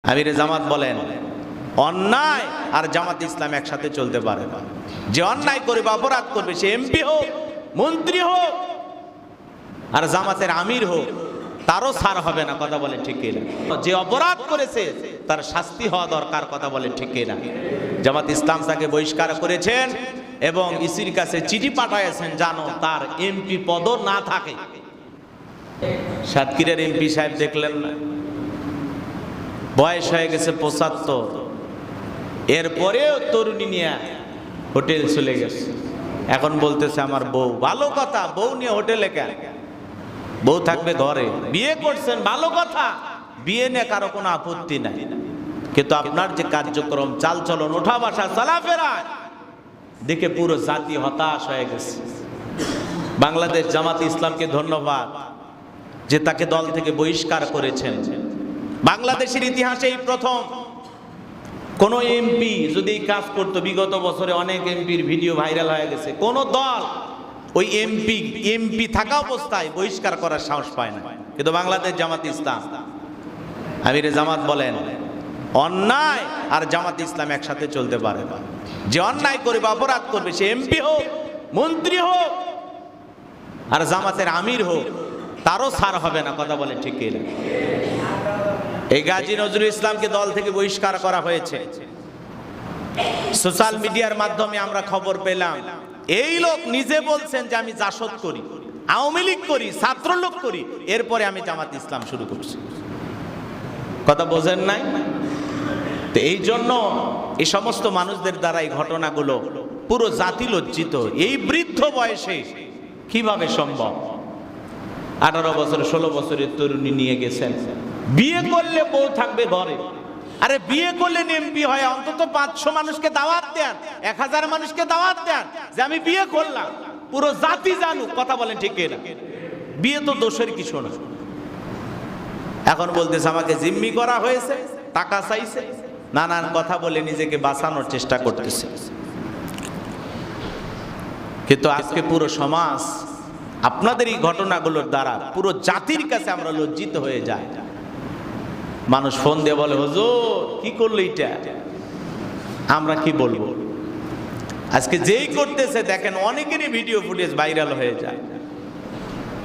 আমিরে জামাত বলেন, অন্যায় আর জামাত ইসলাম একসাথে চলতে পারে না। যে অন্যায় করবে, অপরাধ করবে, সে এমপি হোক, মন্ত্রী হোক, আর জামাতের আমির হোক, তারও ছাড় হবে না। কথা বলেন ঠিক কিনা? যে অপরাধ করেছে তার শাস্তি হওয়া দরকার। কথা বলেন ঠিক কিনা? জামাত ইসলাম তাকে বহিষ্কার করেছেন এবং ইসির কাছে চিঠি পাঠাইছেন জানো তার এমপি পদও না থাকে। সাতক্ষীরার এমপি সাহেব দেখলেন না, বয়স হয়ে গেছে ৭৫, এরপরেও তরুণী নিয়ে হোটেল চলে গেছে। এখন বলতেছে আমার বউ। ভালো কথা, বউ নিয়ে হোটেলে কেন? বউ থাকবে ঘরে। বিয়ে করছেন, ভালো কথা, বিয়ে নিয়ে কারো কোনো আপত্তি নাই, কিন্তু আপনার যে কার্যক্রম, চালচলন, ওঠা বসা, চলাফেরা দেখে পুরো জাতি হতাশ হয়ে গেছে। বাংলাদেশ জামাত ইসলামকে ধন্যবাদ যে তাকে দল থেকে বহিষ্কার করেছেন। বাংলাদেশের ইতিহাসে এই প্রথম কোন এমপি যদি এই কাজ করতো। বিগত বছরে অনেক এমপির ভিডিও ভাইরাল হয়ে গেছে, কোন দল ওই এমপি থাকা অবস্থায় বহিষ্কার করার সাহস পায় না, কিন্তু বাংলাদেশ জামাত ইসলাম। আমিরে জামাত বলেন, অন্যায় আর জামাত ইসলাম একসাথে চলতে পারে না। যে অন্যায় করবে, অপরাধ করবে, সে এমপি হোক, মন্ত্রী হোক, আর জামাতের আমির হোক, তারও ছাড় হবে না। কথা বলেন ঠিক কিনা? এই গাজী নজরুল ইসলামকে দল থেকে বহিষ্কার করা হয়েছে। সোশ্যাল মিডিয়ার মাধ্যমে আমরা খবর পেলাম, এই লোক নিজে বলছেন যে আমি জাসদ করি, আওয়ামী লীগ করি, ছাত্রলীগ করি, এরপরে আমি জামাত ইসলাম শুরু করছি। কথা বোঝেন নাই? তো এই জন্য এই সমস্ত মানুষদের দ্বারা এই ঘটনাগুলো পুরো জাতি লজ্জিত। এই বৃদ্ধ বয়সে কিভাবে সম্ভব? 18 বছর 16 বছরের তরুণী নিয়ে গেছেন। বিয়ে করলে বউ থাকবে ঘরে। আরে বিয়ে করলে এমপি হয়, অন্তত 500 মানুষকে দাওয়াত দেন, 1000 মানুষকে দাওয়াত দেন যে আমি বিয়ে করলাম, পুরো জাতি জানুক। কথা বলেন ঠিক কিনা? বিয়ে তো দোষের কিছু না। এখন বলতেছে আমাকে জিম্মি করা হয়েছে, টাকা চাইছে, নানান কথা বলে নিজেকে বাঁচানোর চেষ্টা করতেছে। কিন্তু আজকে পুরো সমাজ আপনাদের এই ঘটনাগুলোর দ্বারা পুরো জাতির কাছে আমরা লজ্জিত হয়ে যাই। মানুষ ফোন দিয়ে বলে, হুজুর কি করলো এটা? আমরা কি বলবো? আজকে যেই করতেছে দেখেন অনেকেরই ভিডিও ফুটেজ ভাইরাল হয়ে যায়।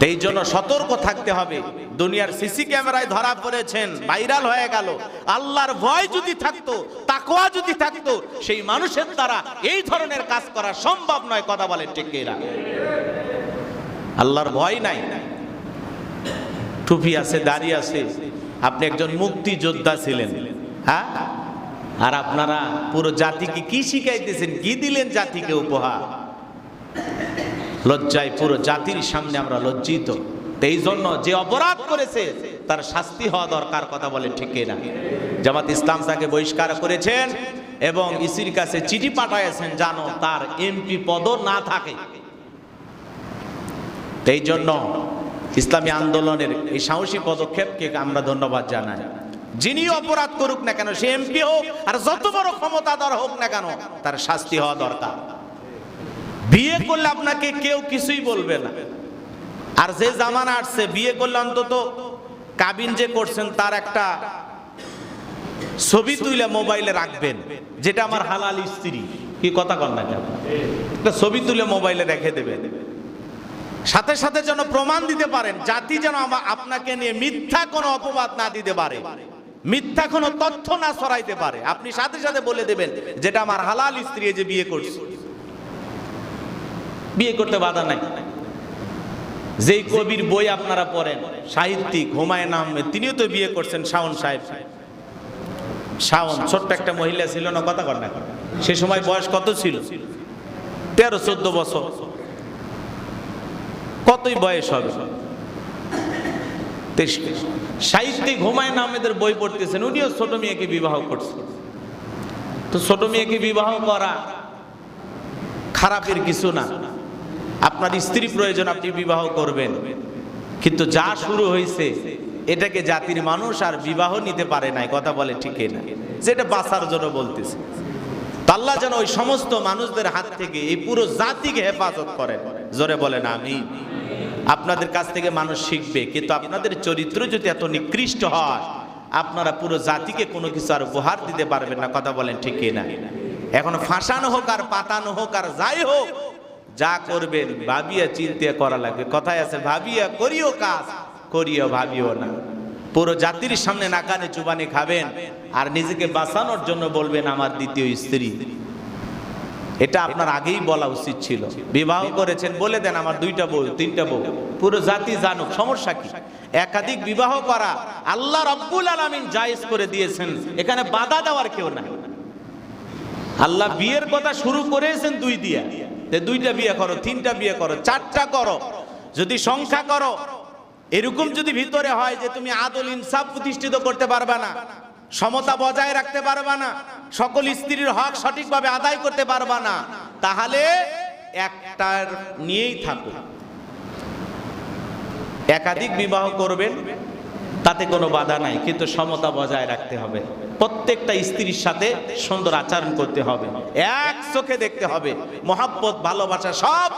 এই জন্য সতর্ক থাকতে হবে। দুনিয়ার সিসি ক্যামেরায় ধরা পড়েছেন, ভাইরাল হয়ে গেল। আল্লাহর ভয় যদি থাকতো, তাকওয়া যদি থাকতো, সেই মানুষের দ্বারা এই ধরনের কাজ করা সম্ভব নয়। কথা বলেন ঠিক কিনা? আল্লাহর ভয় নাই, টুপি আছে, দাড়ি আছে, আপনি একজন মুক্তিযোদ্ধা ছিলেন, হ্যাঁ? আর আপনারা পুরো জাতিকে কি শিখাইতেছেন, কি দিলেন জাতিকে উপহার? লজ্জায় পুরো জাতির সামনে আমরা লজ্জিত। এই জন্য যে অপরাধ করেছে তার শাস্তি হওয়া দরকার। কথা বলে ঠিক কিনা? জামাত ইসলাম তাকে বহিষ্কার করেছেন এবং ইসির কাছে চিঠি পাঠাইছেন জানো তার এমপি পদও না থাকে। এই জন্য ইসলামী আন্দোলনের এই সাহসী পদক্ষেপকে আমরা ধন্যবাদ জানাই। যিনি অপরাধ করুক না কেন, সে এমপি হোক আর যত বড় ক্ষমতাধর হোক না কেন, তার শাস্তি হওয়া দরকার। বিয়ে করলে আপনাকে কেউ কিছুই বলবে না। আর যে জামানা আসছে, বিয়ে করলে অন্তত কাবিন যে করছেন তার একটা ছবি তুলে মোবাইলে রাখবেন, যেটা আমার হালাল স্ত্রী। কি কথা কন না কেন? একটা ছবি তুলে মোবাইলে রেখে দেবেন, সাথে সাথে যেন প্রমাণ দিতে পারেন, জাতি যেন আপনাকে নিয়ে মিথ্যা কোনো অপবাদ না দিতে পারে, মিথ্যা কোনো তথ্য না ছড়াইতে পারে। আপনি সাথে সাথে বলে দেবেন যেটা আমার হালাল স্ত্রী, যে বিয়ে করছে। বিয়ে করতে বাধা নাই। যেই কবির বই আপনারা পড়েন, সাহিত্যিক হুমায়ুন আহমেদ, তিনিও তো বিয়ে করছেন। শাওন সাহেব, শাওন ছোট্ট একটা মহিলা ছিল না? কথা কর না? সে সময় বয়স কত ছিল? 13-14 বছর। কতই বয়স হবে? সাহিত্যিক হুমায়ুন আহমেদের বই পড়তেছেন, উনিও ছোট মেয়েকে বিবাহ করছেন। তো ছোট মেয়েকে বিবাহ করা খারাপের কিছু না। আপনার স্ত্রী প্রয়োজন, আপনি বিবাহ করবেন, কিন্তু যা শুরু হয়েছে এটাকে জাতির মানুষ আর বিবাহ নিতে পারে নাই। কথা বলে ঠিক না? যেটা বাঁচার জন্য বলতেছে। আল্লাহ যেন ওই সমস্ত মানুষদের হাত থেকে এই পুরো জাতিকে হেফাজত করেন। জোরে বলেন আমিন। আপনাদের কাছ থেকে মানুষ শিখবে, কিন্তু আপনাদের চরিত্র যদি এত নিকৃষ্ট হয়, আপনারা পুরো জাতিকে কোনো কিছু আর উপহার দিতে পারবেন না। কথা বলেন ঠিক কি না? এখন ফাঁসানো হোক আর পাতানো হোক আর যাই হোক, যা করবেন ভাবিয়া চিন্তা করা লাগবে। কথায় আছে, ভাবিয়া করিও কাজ, করিও ভাবিও না। পুরো জাতির সামনে নাকানে চুবানি খাবেন আর নিজেকে বাঁচানোর জন্য বলবেন আমার দ্বিতীয় স্ত্রী। এটা আপনার আগেই বলা উচিত ছিল। বিবাহ করেছেন, বলে দেন আমার 2টা বউ 3টা বউ, পুরো জাতি জানুক। সমস্যা কি? একাধিক বিবাহ করা আল্লাহ রাব্বুল আলামিন জায়েজ করে দিয়েছেন, এখানে বাধা দেওয়ার কেউ নাই। আল্লাহ বিয়ের কথা শুরু করেছেন 2 দিয়া, 2টা বিয়ে করো, 3টা বিয়ে করো, 4টা করো, যদি সংখ্যা করো। এরকম যদি ভিতরে হয় যে তুমি আদল ইনসাফ প্রতিষ্ঠিত করতে পারবে না, সমতা বজায় রাখতে পারবা না, সকল স্ত্রীর হক সঠিকভাবে আদায় করতে পারবা না, তাহলে একটার নিয়েই থাকো। একাধিক বিবাহ করবেন, তাতে কোনো বাধা নাই, কিন্তু সমতা বজায় রাখতে হবে। প্রত্যেকটা স্ত্রীর সাথে সুন্দর আচরণ করতে হবে, এক চোখে দেখতে হবে, মহব্বত ভালোবাসা সব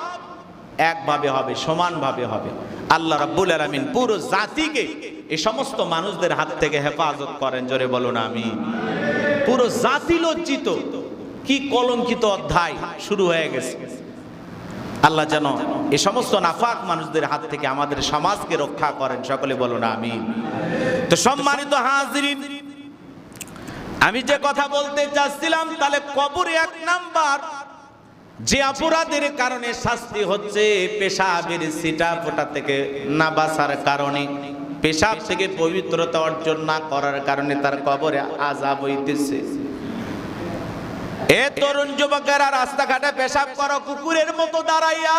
একভাবে হবে, সমানভাবে হবে। আল্লাহ রাব্বুল আলামিন পুরো জাতিকে এই সমস্ত মানুষদের হাত থেকে হেফাজত করেন। জোরে বলুন আমিন। পুরো জাতি লজ্জিত, কি কলঙ্কিত অধ্যায় শুরু হয়ে গেছে। আল্লাহ যেন এই সমস্ত নাফাক মানুষদের হাত থেকে আমাদের সমাজকে রক্ষা করেন। সকলে বলুন আমিন। তো সম্মানিত হাজিরিন, আমি যে কথা বলতে চাচ্ছিলাম, তাহলে কবরে 1 নাম্বার যে অপরাধের কারণে শাস্তি হচ্ছে, পেশাবের ছিটা ফোঁটা থেকে না বাঁচার কারণে, পেশাব থেকে পবিত্রতা অর্জন না করার কারণে তার কবরে আযাব হইতেছে। এ তরুণ যুবকেরা, রাস্তাঘাটে পেশাব করো কুকুরের মতো দাঁড়াইয়া,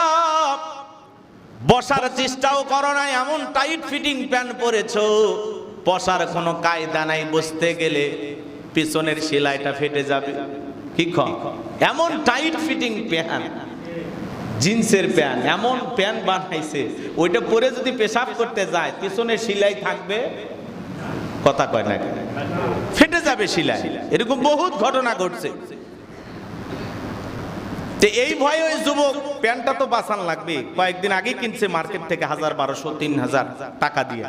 বসার চেষ্টাও করো না, এমন টাইট ফিটিং প্যান্ট পরেছো, বসার কোনো কায়দা নাই, বসতে গেলে পিছনের সেলাইটা ফেটে যাবে। কি এমন টাইট ফিটিং প্যান্ট, জিন্সের প্যান্ট, এমন প্যান্ট বানাইছে, ওইটা পরে যদি পেশাব করতে যায় পিছনে সেলাই থাকবে, কথা কয় না, ফেটে যাবে সেলাই। এরকম বহুত ঘটনা ঘটছে। তো এই ভয়ে ওই যুবক প্যান্টটা তো বাঁচান লাগবে, কয়েকদিন আগে কিনছে মার্কেট থেকে 1000, 1200, 3000 টাকা দিয়ে।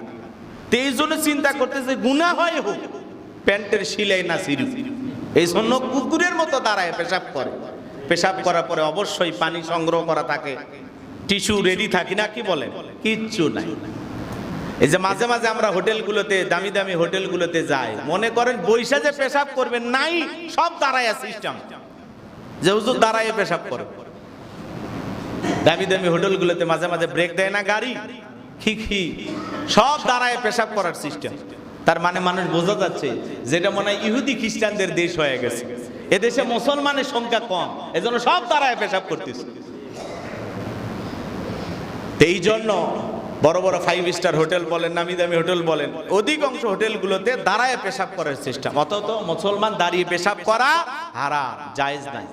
তো এই জন্য চিন্তা করতেছে গুনাহ হয় হোক, প্যান্টের সেলাই না ছিঁড়ু। এই জন্য কুকুরের মতো দাঁড়ায় পেশাব করে। পেশাব করার পরে অবশ্যই পানি সংগ্রহ করা থাকে, টিস্যু রেডি থাকে না, কি বলেন? কিচ্ছু নাই। এই যে মাঝে মাঝে আমরা হোটেলগুলোতে, দামি দামি হোটেলগুলোতে যাই, মনে করেন বৈশা যে পেশাব করবেন, নাই, সব দাঁড়ায় সিস্টেম, যে হুজুর দাঁড়ায় পেশাব করে। দামি দামি হোটেলগুলোতে মাঝে মাঝে ব্রেক দেয় না গাড়ি, কি সব দাঁড়ায় পেশাব করার সিস্টেম। তার মানে মানুষ বোঝা যাচ্ছে যেটা মনে হয় ইহুদি খ্রিস্টানদের দেশ হয়ে গেছে, এদেশে মুসলমানের সংখ্যা কম, এজন্য সব দাঁড়ায় পেশাব করতেছে। এই জন্য বড় বড় 5 স্টার হোটেল বলেন, নামি দামি হোটেল বলেন, অধিকাংশ হোটেলগুলোতে দাঁড়ায় পেশাব করার সিস্টেম। অথচ মুসলমান দাঁড়িয়ে পেশাব করা হারাম, জায়েজ নাই।